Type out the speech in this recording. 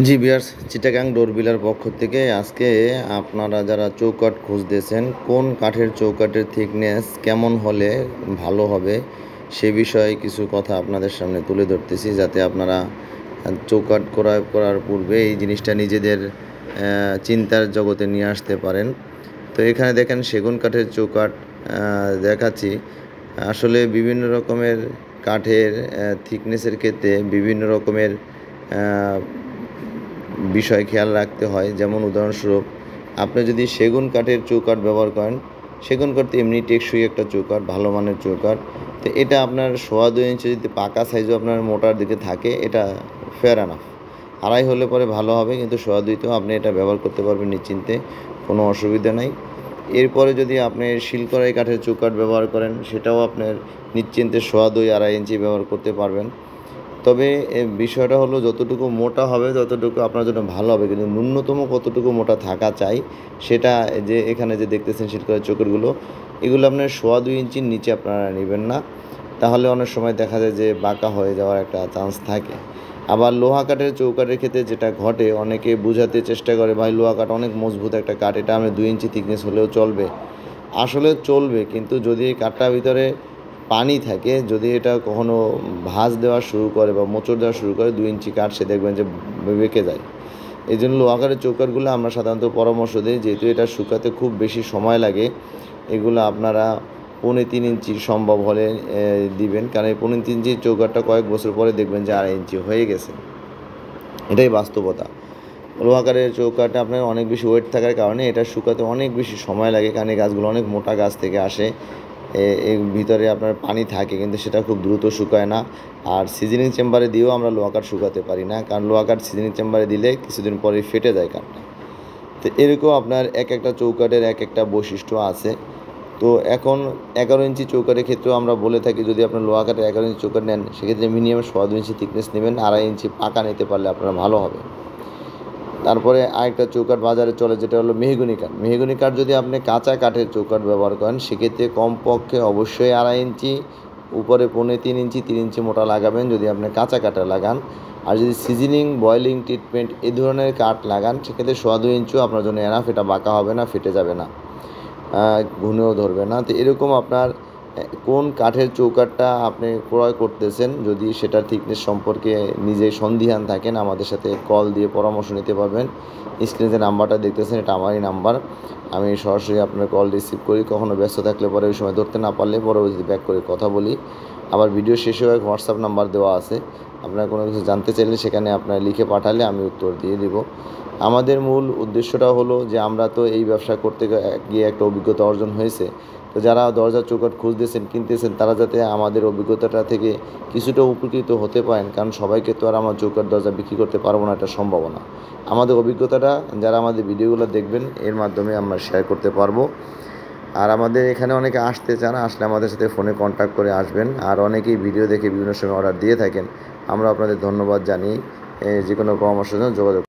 জি viewers, Chittagong ডোরবিলার পক্ষ থেকে আজকে আপনারা যারা চৌকাঠ খুঁজতেছেন কোন কাঠের চৌকাঠের থিকনেস কেমন হলে ভালো হবে সে বিষয়ে কিছু কথা আপনাদের সামনে তুলে ধরতেছি, যাতে আপনারা চৌকাঠ ক্রয় করার পূর্বে এই জিনিসটা নিজেদের চিন্তার জগতে নিয়ে আসতে পারেন। তো এখানে দেখেন সেগুন কাঠের চৌকাঠ দেখাচ্ছি। আসলে বিভিন্ন রকমের কাঠের থিকনেসের ক্ষেত্রে বিভিন্ন রকমের বিষয় খেয়াল রাখতে হয়। যেমন উদাহরণস্বরূপ, আপনি যদি সেগুন কাঠের চৌকাঠ ব্যবহার করেন, সেগুন কাঠ তো এমনি টেকসই একটা চৌকাঠ, ভালো মানের চৌকাঠ। তো এটা আপনার 1.25 ইঞ্চি যদি পাকা সাইজও আপনার মোটার দিকে থাকে, এটা ফেয়ার এনাফ। আড়াই হলে পরে ভালো হবে, কিন্তু 1.25তেও আপনি এটা ব্যবহার করতে পারবেন নিশ্চিন্তে, কোনো অসুবিধা নাই। এরপরে যদি আপনি শিলকড়াই কাঠের চৌকাঠ ব্যবহার করেন, সেটাও আপনার নিশ্চিন্তে 1.25 আড়াই ইঞ্চি ব্যবহার করতে পারবেন। তবে বিষয়টা হলো যতটুকু মোটা হবে ততটুকু আপনার জন্য ভালো হবে, কিন্তু ন্যূনতম কতটুকু মোটা থাকা চাই সেটা যে এখানে যে দেখতেছেন শিলকড়াইয়ের চৌকাঠগুলো, এগুলো আপনার 1.25 ইঞ্চির নিচে আপনারা নেবেন না, তাহলে অনেক সময় দেখা যায় যে বাঁকা হয়ে যাওয়ার একটা চান্স থাকে। আবার লোহা কাঠের চৌকাঠের ক্ষেত্রে যেটা ঘটে, অনেকে বোঝাতে চেষ্টা করে ভাই লোহা কাঠ অনেক মজবুত একটা কাঠ, এটা আমি 2 ইঞ্চি থিকনেস হলেও চলবে। আসলে চলবে, কিন্তু যদি এই কাঠটার ভিতরে পানি থাকে, যদি এটা কখনো ভাঁজ দেওয়া শুরু করে বা মোচড় দেওয়া শুরু করে, 2 ইঞ্চি কাঠ সে দেখবেন যে বেঁকে যায়। এই জন্য লোহা কাঠের চৌকাঠগুলো আমরা সাধারণত পরামর্শ দিই, যেহেতু এটা শুকাতে খুব বেশি সময় লাগে, এগুলো আপনারা 3.25 ইঞ্চি সম্ভব হলে দিবেন, কারণ এই 3.25 ইঞ্চির চৌকাঠটা কয়েক বছর পরে দেখবেন যে 2.5 ইঞ্চি হয়ে গেছে। এটাই বাস্তবতা। লোহা কাঠের চৌকাঠটা আপনার অনেক বেশি ওয়েট থাকার কারণে এটা শুকাতে অনেক বেশি সময় লাগে, কারণ এই গাছগুলো অনেক মোটা গাছ থেকে আসে। এর ভিতরে আপনার পানি থাকে, কিন্তু সেটা খুব দ্রুত শুকায় না। আর সিজনিং চেম্বারে দিয়েও আমরা লোহা কাঠ শুকাতে পারি না, কারণ লোহা কাঠ সিজনিং চেম্বারে দিলে কিছুদিন পরে ফেটে যায় কাঠটা। তো এরকম আপনার এক একটা চৌকাঠের এক একটা বৈশিষ্ট্য আছে। তো এখন 11 ইঞ্চি চৌকাঠের ক্ষেত্রেও আমরা বলে থাকি, যদি আপনার লোহা কাঠের 11 ইঞ্চি চৌকাঠ নেন, সেক্ষেত্রে মিনিমাম 1.25 ইঞ্চি থিকনেস নেবেন, 2.5 ইঞ্চি পাকা নিতে পারলে আপনার ভালো হবে। তারপরে আরেকটা চৌকাঠ বাজারে চলে, যেটা হলো মেহগনি কাঠ। মেহগনি কাঠ যদি আপনি কাঁচা কাঠের চৌকাঠ ব্যবহার করেন, সেক্ষেত্রে কমপক্ষে অবশ্যই 2.5 ইঞ্চি, উপরে 3.25 ইঞ্চি 3 ইঞ্চি মোটা লাগাবেন যদি আপনি কাঁচা কাঠে লাগান। আর যদি সিজনিং, বয়েলিং ট্রিটমেন্ট এই ধরনের কাঠ লাগান, সেক্ষেত্রে 1.25 ইঞ্চিও আপনার জন্য এনাফ, এটা বাঁকা হবে না, ফেটে যাবে না, ঘুনেও ধরবে না। তো এরকম আপনার কোন কাঠের চৌকাঠটা আপনি ক্রয় করতেছেন, যদি সেটার থিকনেস সম্পর্কে নিজে সন্দিহান থাকেন, আমাদের সাথে কল দিয়ে পরামর্শ নিতে পারবেন। স্ক্রিনে যে নাম্বারটা দেখতেছেন এটা আমারই নাম্বার, আমি সরাসরি আপনার কল রিসিভ করি। কখনও ব্যস্ত থাকলে পরে ওই সময় ধরতে না পারলে পরবর্তীতে ব্যাক করে কথা বলি। আবার ভিডিও শেষেও এক হোয়াটসঅ্যাপ নাম্বার দেওয়া আছে, আপনার কোনো কিছু জানতে চাইলে সেখানে আপনার লিখে পাঠালে আমি উত্তর দিয়ে দেব। আমাদের মূল উদ্দেশ্যটা হলো যে আমরা তো এই ব্যবসা করতে গিয়ে একটা অভিজ্ঞতা অর্জন হয়েছে। তো যারা দরজার চৌকাঠ খুঁজতেছেন, কিনতেছেন, তারা যাতে আমাদের অভিজ্ঞতাটা থেকে কিছুটা উপকৃত হতে পারেন, কারণ সবাইকে তো আর আমার চৌকাঠ দরজা বিক্রি করতে পারবো না, এটা সম্ভব না। আমাদের অভিজ্ঞতাটা যারা আমাদের ভিডিওগুলো দেখবেন এর মাধ্যমে আমরা শেয়ার করতে পারবো। আর আমাদের এখানে অনেকে আসতে চান, আসলে আমাদের সাথে ফোনে কন্ট্যাক্ট করে আসবেন। আর অনেকেই ভিডিও দেখে বিভিন্ন সময় অর্ডার দিয়ে থাকেন, আমরা আপনাদের ধন্যবাদ জানিয়ে যে কোনো পরামর্শের জন্য যোগাযোগ